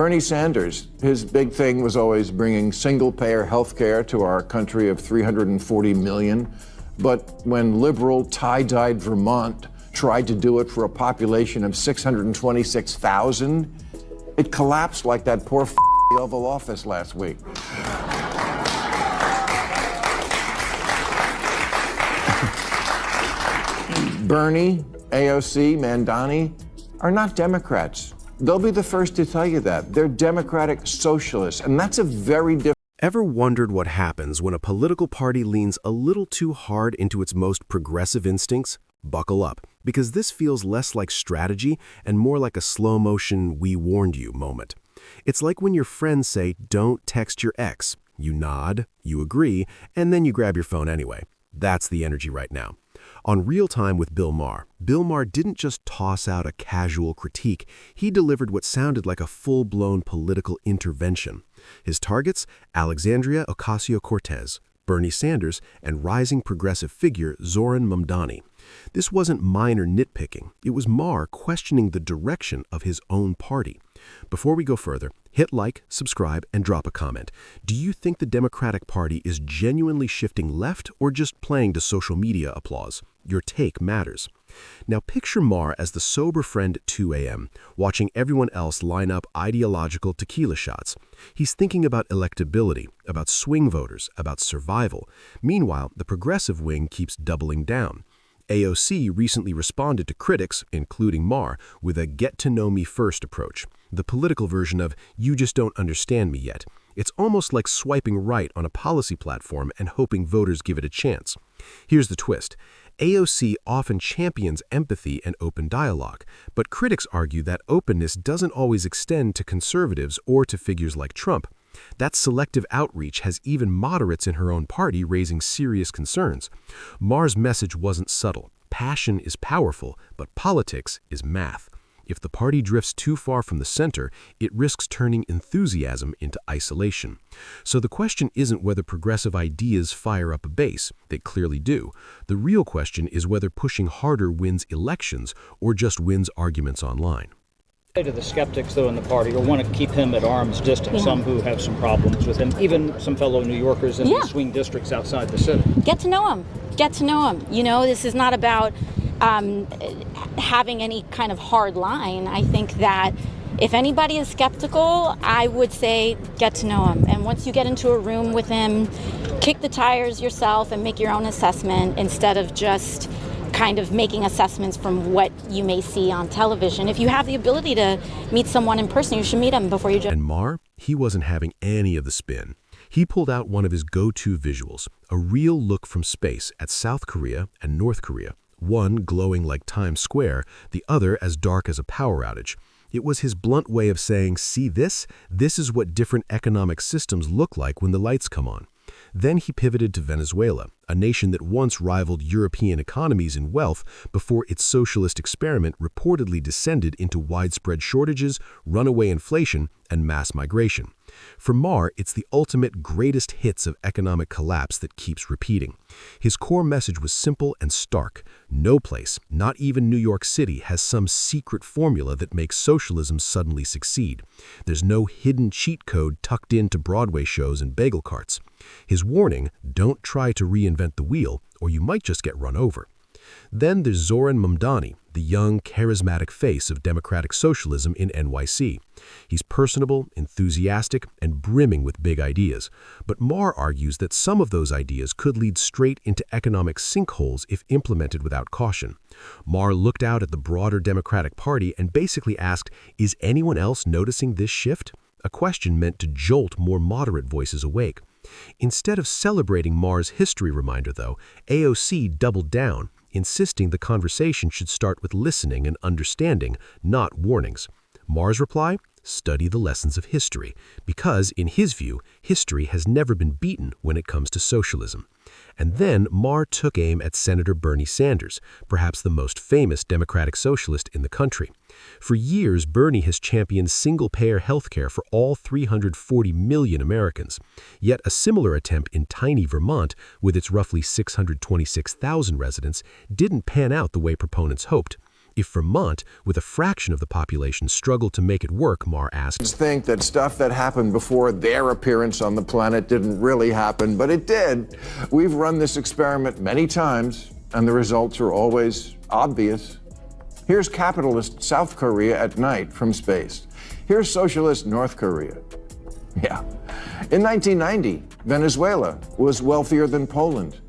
Bernie Sanders, his big thing was always bringing single-payer health care to our country of 340 million. But when liberal, tie-dyed Vermont tried to do it for a population of 626,000, it collapsed like that poor the Oval Office last week. Bernie, AOC, Mandani are not Democrats. They'll be the first to tell you that. They're democratic socialists, and that's a very different. Ever wondered what happens when a political party leans a little too hard into its most progressive instincts? Buckle up, because this feels less like strategy and more like a slow-motion "we warned you" moment. It's like when your friends say, "Don't text your ex." You nod, you agree, and then you grab your phone anyway. That's the energy right now. On Real Time with Bill Maher didn't just toss out a casual critique. He delivered what sounded like a full-blown political intervention. His targets? Alexandria Ocasio-Cortez, Bernie Sanders, and rising progressive figure Zoran Mamdani. This wasn't minor nitpicking. It was Maher questioning the direction of his own party. Before we go further, hit like, subscribe, and drop a comment. Do you think the Democratic Party is genuinely shifting left or just playing to social media applause? Your take matters. Now picture Maher as the sober friend at 2 a.m., watching everyone else line up ideological tequila shots. He's thinking about electability, about swing voters, about survival. Meanwhile, the progressive wing keeps doubling down. AOC recently responded to critics, including Maher, with a get-to-know-me-first approach, the political version of "you just don't understand me yet." It's almost like swiping right on a policy platform and hoping voters give it a chance. Here's the twist. AOC often champions empathy and open dialogue, but critics argue that openness doesn't always extend to conservatives or to figures like Trump. That selective outreach has even moderates in her own party raising serious concerns. Maher's message wasn't subtle. Passion is powerful, but politics is math. If the party drifts too far from the center, it risks turning enthusiasm into isolation. So the question isn't whether progressive ideas fire up a base. They clearly do. The real question is whether pushing harder wins elections or just wins arguments online. To the skeptics, though, in the party, or want to keep him at arm's distance, some who have some problems with him, even some fellow New Yorkers in the swing districts outside the city. Get to know him. Get to know him. You know, this is not about having any kind of hard line. I think that if anybody is skeptical, I would say get to know him. And once you get into a room with him, kick the tires yourself and make your own assessment instead of just kind of making assessments from what you may see on television. If you have the ability to meet someone in person, you should meet them before you judge. And Maher, he wasn't having any of the spin. He pulled out one of his go-to visuals, a real look from space at South Korea and North Korea, one glowing like Times Square, the other as dark as a power outage. It was his blunt way of saying, see this? This is what different economic systems look like when the lights come on. Then he pivoted to Venezuela, a nation that once rivaled European economies in wealth before its socialist experiment reportedly descended into widespread shortages, runaway inflation, and mass migration. For Maher, it's the ultimate greatest hits of economic collapse that keeps repeating. His core message was simple and stark. No place, not even New York City, has some secret formula that makes socialism suddenly succeed. There's no hidden cheat code tucked into Broadway shows and bagel carts. His warning, don't try to reinvent the wheel, or you might just get run over. Then there's Zoran Mamdani, the young, charismatic face of democratic socialism in NYC. He's personable, enthusiastic, and brimming with big ideas. But Maher argues that some of those ideas could lead straight into economic sinkholes if implemented without caution. Maher looked out at the broader Democratic Party and basically asked, is anyone else noticing this shift? A question meant to jolt more moderate voices awake. Instead of celebrating Maher's history reminder, though, AOC doubled down, insisting the conversation should start with listening and understanding, not warnings. Maher's reply? Study the lessons of history, because, in his view, history has never been beaten when it comes to socialism. And then Maher took aim at Senator Bernie Sanders, perhaps the most famous Democratic socialist in the country. For years, Bernie has championed single-payer health care for all 340 million Americans. Yet a similar attempt in tiny Vermont, with its roughly 626,000 residents, didn't pan out the way proponents hoped. If Vermont, with a fraction of the population, struggled to make it work, Maher asked, think that stuff that happened before their appearance on the planet didn't really happen, but it did. We've run this experiment many times, and the results are always obvious. Here's capitalist South Korea at night from space. Here's socialist North Korea. Yeah. In 1990, Venezuela was wealthier than Poland.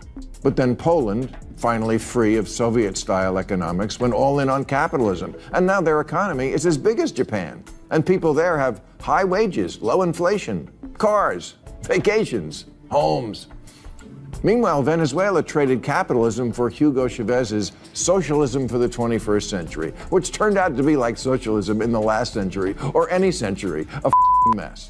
But then Poland, finally free of Soviet-style economics, went all in on capitalism. And now their economy is as big as Japan. And people there have high wages, low inflation, cars, vacations, homes. Meanwhile, Venezuela traded capitalism for Hugo Chavez's socialism for the 21st century, which turned out to be like socialism in the last century, or any century, a mess.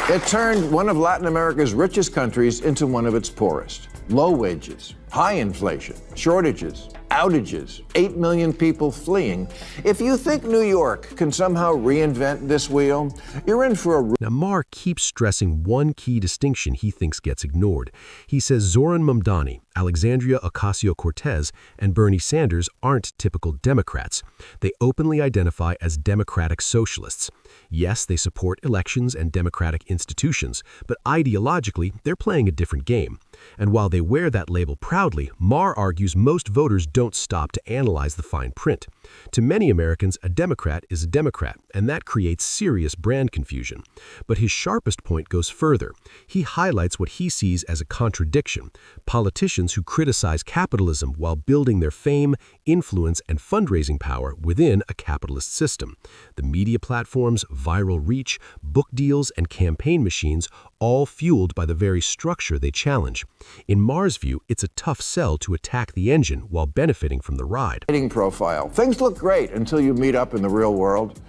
It turned one of Latin America's richest countries into one of its poorest. Low wages, high inflation, shortages, outages, 8 million people fleeing. If you think New York can somehow reinvent this wheel, you're in for a... Now, Maher keeps stressing one key distinction he thinks gets ignored. He says Zoran Mamdani, Alexandria Ocasio-Cortez, and Bernie Sanders aren't typical Democrats. They openly identify as democratic socialists. Yes, they support elections and democratic institutions, but ideologically, they're playing a different game. And while they wear that label proudly, Maher argues most voters don't stop to analyze the fine print. To many Americans, a Democrat is a Democrat, and that creates serious brand confusion. But his sharpest point goes further. He highlights what he sees as a contradiction: politicians who criticize capitalism while building their fame, influence, and fundraising power within a capitalist system. The media platforms, viral reach, book deals, and campaign machines, all fueled by the very structure they challenge. In Maher's view, it's a tough sell to attack the engine while benefiting from the ride. Profile. Things look great until you meet up in the real world.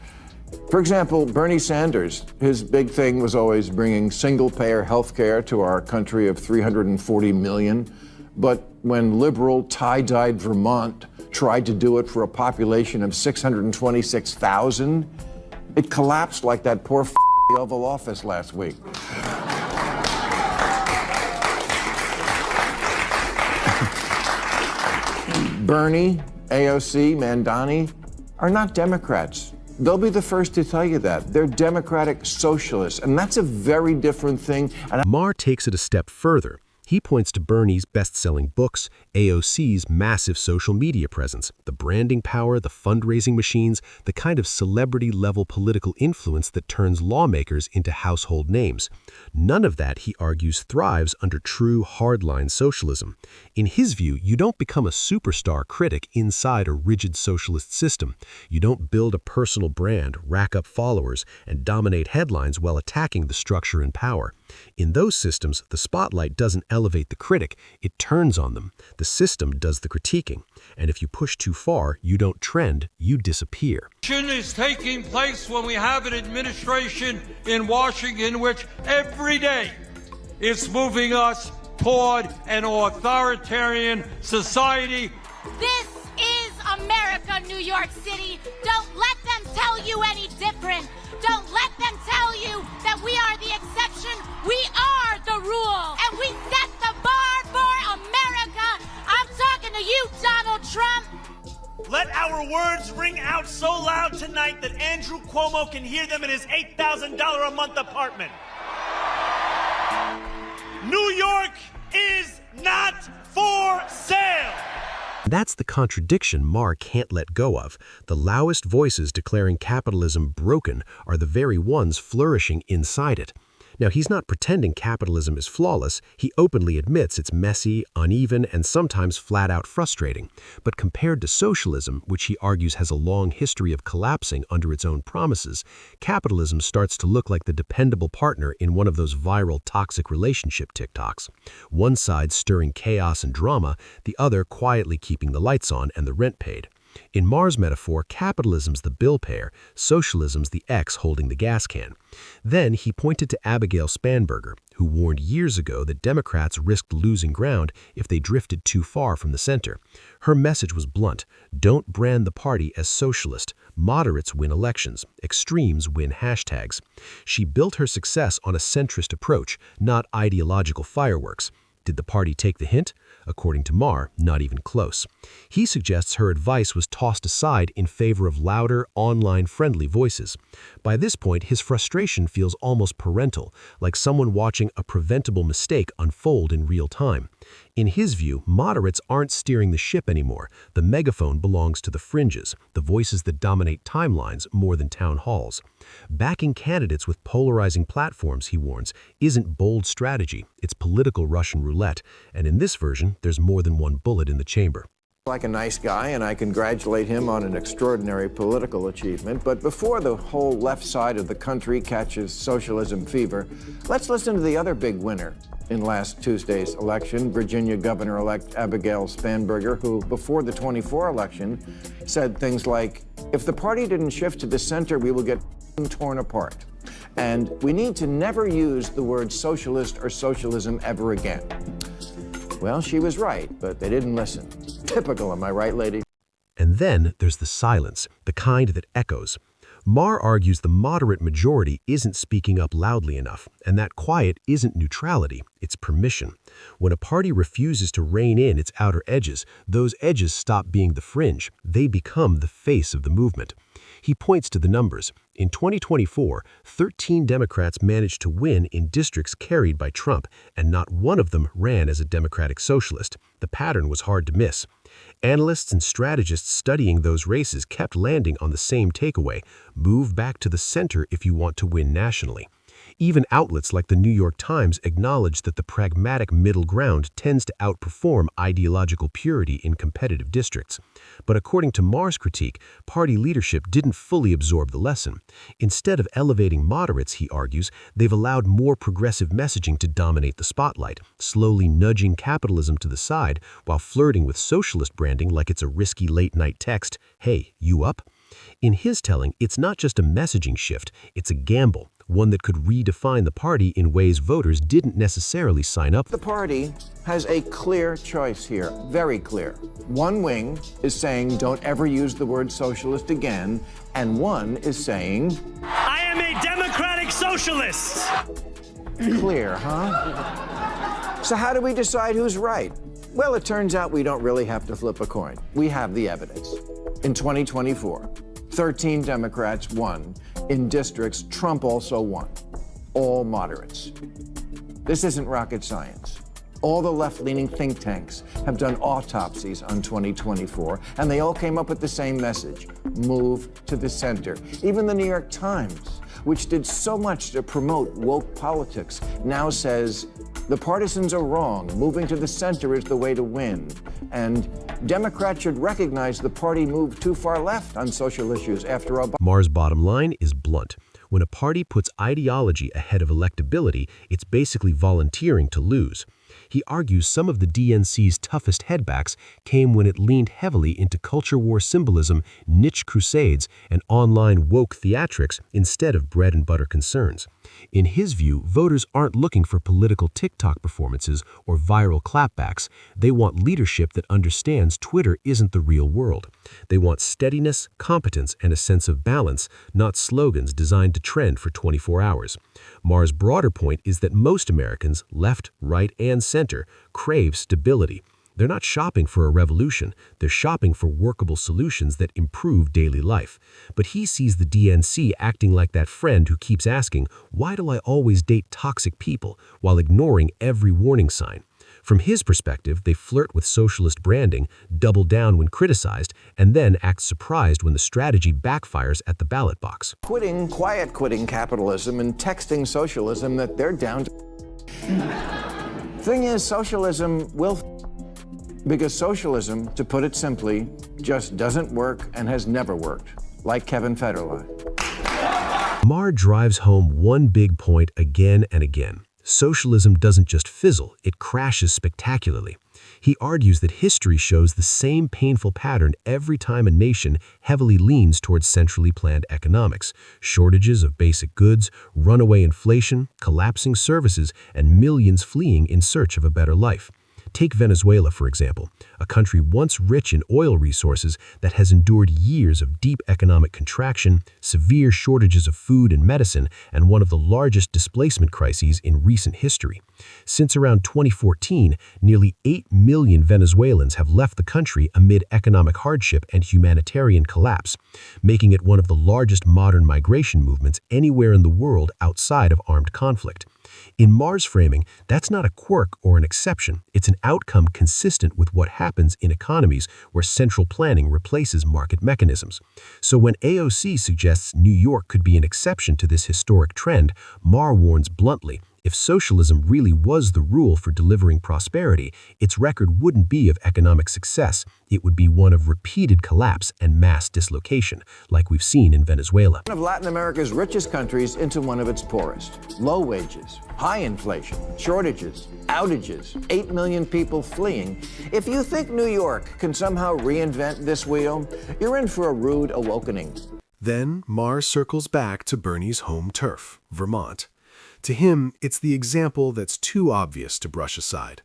For example, Bernie Sanders, his big thing was always bringing single-payer health care to our country of 340 million. But when liberal, tie-dyed Vermont tried to do it for a population of 626,000, it collapsed like that poor the Oval Office last week. Bernie, AOC, Mamdani are not Democrats. They'll be the first to tell you that. They're democratic socialists, and that's a very different thing. And Maher takes it a step further. He points to Bernie's best-selling books, AOC's massive social media presence, the branding power, the fundraising machines, the kind of celebrity-level political influence that turns lawmakers into household names. None of that, he argues, thrives under true hardline socialism. In his view, you don't become a superstar critic inside a rigid socialist system. You don't build a personal brand, rack up followers, and dominate headlines while attacking the structure and power. In those systems, the spotlight doesn't elevate the critic, it turns on them. The system does the critiquing. And if you push too far, you don't trend, you disappear. Is taking place when we have an administration in Washington which every day is moving us toward an authoritarian society. This is America, New York City. Don't let them tell you any different. Don't let them tell you that we are the exception. We are the rule. And we set the bar for America. I'm talking to you, Donald Trump. Let our words ring out so loud tonight that Andrew Cuomo can hear them in his $8,000 a month apartment. New York is not for sale. That's the contradiction Maher can't let go of. The loudest voices declaring capitalism broken are the very ones flourishing inside it. Now, he's not pretending capitalism is flawless. He openly admits it's messy, uneven, and sometimes flat-out frustrating. But compared to socialism, which he argues has a long history of collapsing under its own promises, capitalism starts to look like the dependable partner in one of those viral toxic relationship TikToks. One side stirring chaos and drama, the other quietly keeping the lights on and the rent paid. In Maher's metaphor, capitalism's the bill payer, socialism's the X holding the gas can. Then he pointed to Abigail Spanberger, who warned years ago that Democrats risked losing ground if they drifted too far from the center. Her message was blunt: don't brand the party as socialist. Moderates win elections. Extremes win hashtags. She built her success on a centrist approach, not ideological fireworks. Did the party take the hint? According to Maher, not even close. He suggests her advice was tossed aside in favor of louder, online-friendly voices. By this point, his frustration feels almost parental, like someone watching a preventable mistake unfold in real time. In his view, moderates aren't steering the ship anymore. The megaphone belongs to the fringes, the voices that dominate timelines more than town halls. Backing candidates with polarizing platforms, he warns, isn't bold strategy, it's political Russian roulette, and in this version, there's more than one bullet in the chamber. Like a nice guy, and I congratulate him on an extraordinary political achievement. But before the whole left side of the country catches socialism fever, let's listen to the other big winner in last Tuesday's election, Virginia Governor-elect Abigail Spanberger, who, before the 24 election, said things like, if the party didn't shift to the center, we will get torn apart. And we need to never use the word socialist or socialism ever again. Well, she was right, but they didn't listen. Typical, am I right, lady? And then there's the silence, the kind that echoes. Maher argues the moderate majority isn't speaking up loudly enough, and that quiet isn't neutrality, it's permission. When a party refuses to rein in its outer edges, those edges stop being the fringe, they become the face of the movement. He points to the numbers. In 2024, 13 Democrats managed to win in districts carried by Trump, and not one of them ran as a Democratic socialist. The pattern was hard to miss. Analysts and strategists studying those races kept landing on the same takeaway: move back to the center if you want to win nationally. Even outlets like the New York Times acknowledge that the pragmatic middle ground tends to outperform ideological purity in competitive districts. But according to Maher's critique, party leadership didn't fully absorb the lesson. Instead of elevating moderates, he argues, they've allowed more progressive messaging to dominate the spotlight, slowly nudging capitalism to the side while flirting with socialist branding like it's a risky late-night text, "Hey, you up?" In his telling, it's not just a messaging shift, it's a gamble, one that could redefine the party in ways voters didn't necessarily sign up for. The party has a clear choice here, very clear. One wing is saying don't ever use the word socialist again, and one is saying, I am a democratic socialist. clear, huh? So how do we decide who's right? Well, it turns out we don't really have to flip a coin. We have the evidence. In 2024, 13 Democrats won in districts Trump also won, all moderates. This isn't rocket science. All the left-leaning think tanks have done autopsies on 2024, and they all came up with the same message: move to the center. Even the New York Times, which did so much to promote woke politics, now says the partisans are wrong. Moving to the center is the way to win. And Democrats should recognize the party moved too far left on social issues after Obama. Maher's bottom line is blunt. When a party puts ideology ahead of electability, it's basically volunteering to lose. He argues some of the DNC's toughest headbacks came when it leaned heavily into culture war symbolism, niche crusades, and online woke theatrics instead of bread-and-butter concerns. In his view, voters aren't looking for political TikTok performances or viral clapbacks. They want leadership that understands Twitter isn't the real world. They want steadiness, competence, and a sense of balance, not slogans designed to trend for 24 hours. Maher's broader point is that most Americans, left, right, and center, crave stability. They're not shopping for a revolution, they're shopping for workable solutions that improve daily life. But he sees the DNC acting like that friend who keeps asking, "Why do I always date toxic people?" while ignoring every warning sign. From his perspective, they flirt with socialist branding, double down when criticized, and then act surprised when the strategy backfires at the ballot box. Quiet quitting capitalism and texting socialism that they're down to. Thing is, socialism will because socialism, to put it simply, just doesn't work and has never worked, like Kevin Federline. Maher drives home one big point again and again. Socialism doesn't just fizzle, it crashes spectacularly. He argues that history shows the same painful pattern every time a nation heavily leans towards centrally planned economics: shortages of basic goods, runaway inflation, collapsing services, and millions fleeing in search of a better life. Take Venezuela, for example, a country once rich in oil resources that has endured years of deep economic contraction, severe shortages of food and medicine, and one of the largest displacement crises in recent history. Since around 2014, nearly 8 million Venezuelans have left the country amid economic hardship and humanitarian collapse, making it one of the largest modern migration movements anywhere in the world outside of armed conflict. In Maher's framing, that's not a quirk or an exception. It's an outcome consistent with what happens in economies where central planning replaces market mechanisms. So when AOC suggests New York could be an exception to this historic trend, Maher warns bluntly, if socialism really was the rule for delivering prosperity, its record wouldn't be of economic success. It would be one of repeated collapse and mass dislocation, like we've seen in Venezuela. One of Latin America's richest countries into one of its poorest. Low wages, high inflation, shortages, outages, 8 million people fleeing. If you think New York can somehow reinvent this wheel, you're in for a rude awakening. Then Maher circles back to Bernie's home turf, Vermont. To him, it's the example that's too obvious to brush aside.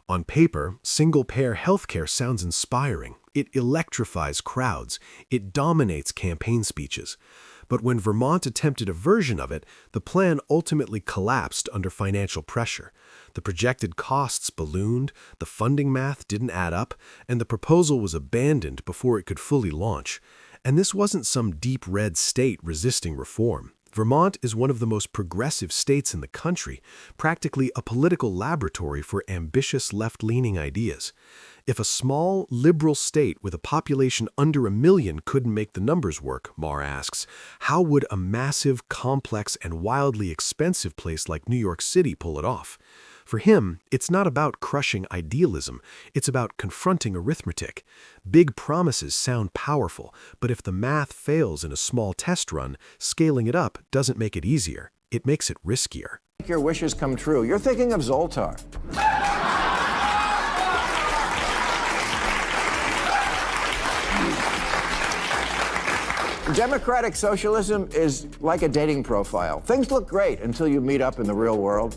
On paper, single-payer healthcare sounds inspiring. It electrifies crowds. It dominates campaign speeches. But when Vermont attempted a version of it, the plan ultimately collapsed under financial pressure. The projected costs ballooned, the funding math didn't add up, and the proposal was abandoned before it could fully launch. And this wasn't some deep red state resisting reform. Vermont is one of the most progressive states in the country, practically a political laboratory for ambitious left-leaning ideas. If a small, liberal state with a population under 1 million couldn't make the numbers work, Maher asks, how would a massive, complex, and wildly expensive place like New York City pull it off? For him, it's not about crushing idealism, it's about confronting arithmetic. Big promises sound powerful, but if the math fails in a small test run, scaling it up doesn't make it easier, it makes it riskier. Make your wishes come true. You're thinking of Zoltar. Democratic socialism is like a dating profile. Things look great until you meet up in the real world.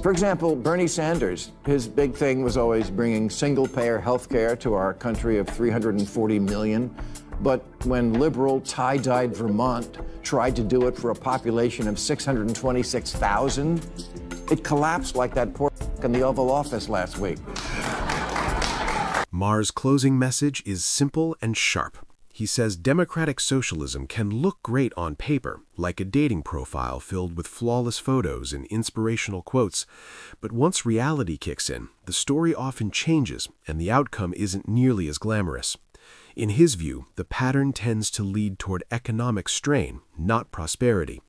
For example, Bernie Sanders, his big thing was always bringing single-payer health care to our country of 340 million. But when liberal, tie-dyed Vermont tried to do it for a population of 626,000, it collapsed like that poor in the Oval Office last week. Maher's closing message is simple and sharp. He says democratic socialism can look great on paper, like a dating profile filled with flawless photos and inspirational quotes. But once reality kicks in, the story often changes, and the outcome isn't nearly as glamorous. In his view, the pattern tends to lead toward economic strain, not prosperity.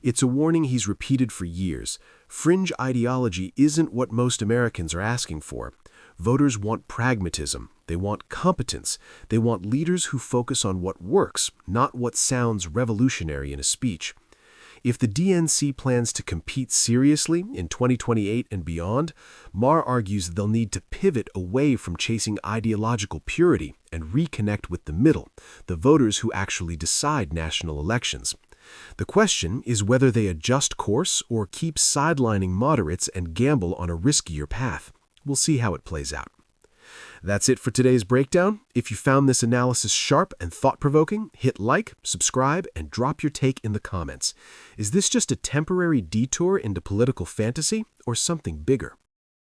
It's a warning he's repeated for years. Fringe ideology isn't what most Americans are asking for. Voters want pragmatism. They want competence. They want leaders who focus on what works, not what sounds revolutionary in a speech. If the DNC plans to compete seriously in 2028 and beyond, Maher argues they'll need to pivot away from chasing ideological purity and reconnect with the middle, the voters who actually decide national elections. The question is whether they adjust course or keep sidelining moderates and gamble on a riskier path. We'll see how it plays out. That's it for today's breakdown. If you found this analysis sharp and thought-provoking, hit like, subscribe, and drop your take in the comments. Is this just a temporary detour into political fantasy or something bigger?